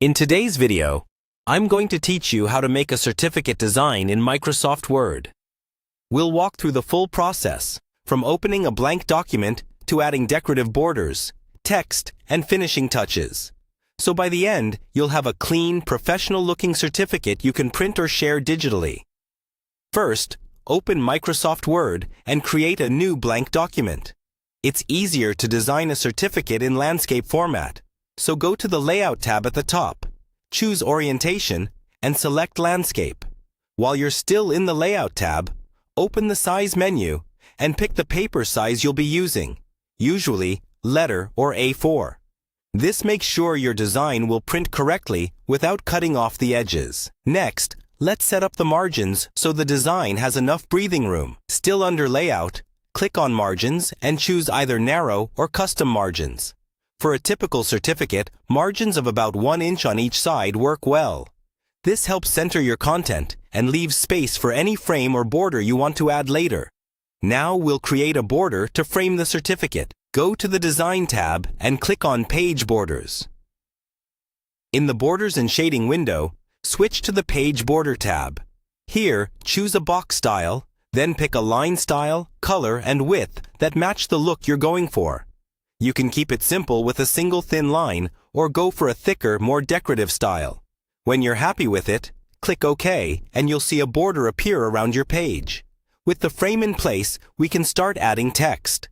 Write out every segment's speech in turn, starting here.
In today's video, I'm going to teach you how to make a certificate design in Microsoft Word. We'll walk through the full process, from opening a blank document to adding decorative borders, text, and finishing touches. So by the end, you'll have a clean, professional-looking certificate you can print or share digitally. First, open Microsoft Word and create a new blank document. It's easier to design a certificate in landscape format. So go to the Layout tab at the top, choose Orientation, and select Landscape. While you're still in the Layout tab, open the Size menu and pick the paper size you'll be using, usually letter or A4. This makes sure your design will print correctly without cutting off the edges. Next, let's set up the margins so the design has enough breathing room. Still under Layout, click on Margins and choose either Narrow or Custom Margins. For a typical certificate, margins of about 1 inch on each side work well. This helps center your content and leaves space for any frame or border you want to add later. Now we'll create a border to frame the certificate. Go to the Design tab and click on Page Borders. In the Borders and Shading window, switch to the Page Border tab. Here, choose a box style, then pick a line style, color, and width that match the look you're going for. You can keep it simple with a single thin line or go for a thicker, more decorative style. When you're happy with it, click OK and you'll see a border appear around your page. With the frame in place, we can start adding text.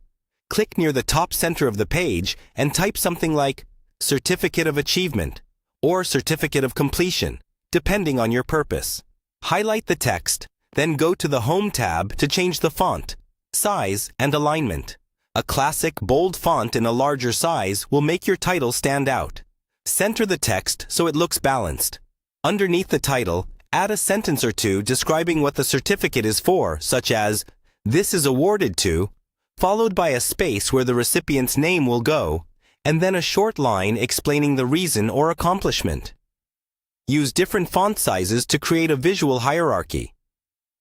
Click near the top center of the page and type something like Certificate of Achievement or Certificate of Completion, depending on your purpose. Highlight the text, then go to the Home tab to change the font, size, and alignment. A classic, bold font in a larger size will make your title stand out. Center the text so it looks balanced. Underneath the title, add a sentence or two describing what the certificate is for, such as, "This is awarded to," followed by a space where the recipient's name will go, and then a short line explaining the reason or accomplishment. Use different font sizes to create a visual hierarchy.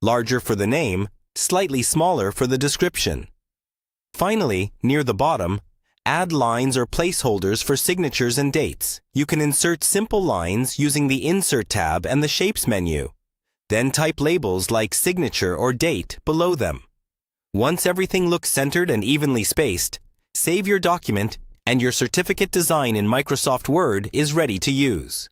Larger for the name, slightly smaller for the description. Finally, near the bottom, add lines or placeholders for signatures and dates. You can insert simple lines using the Insert tab and the Shapes menu. Then type labels like signature or date below them. Once everything looks centered and evenly spaced, save your document and your certificate design in Microsoft Word is ready to use.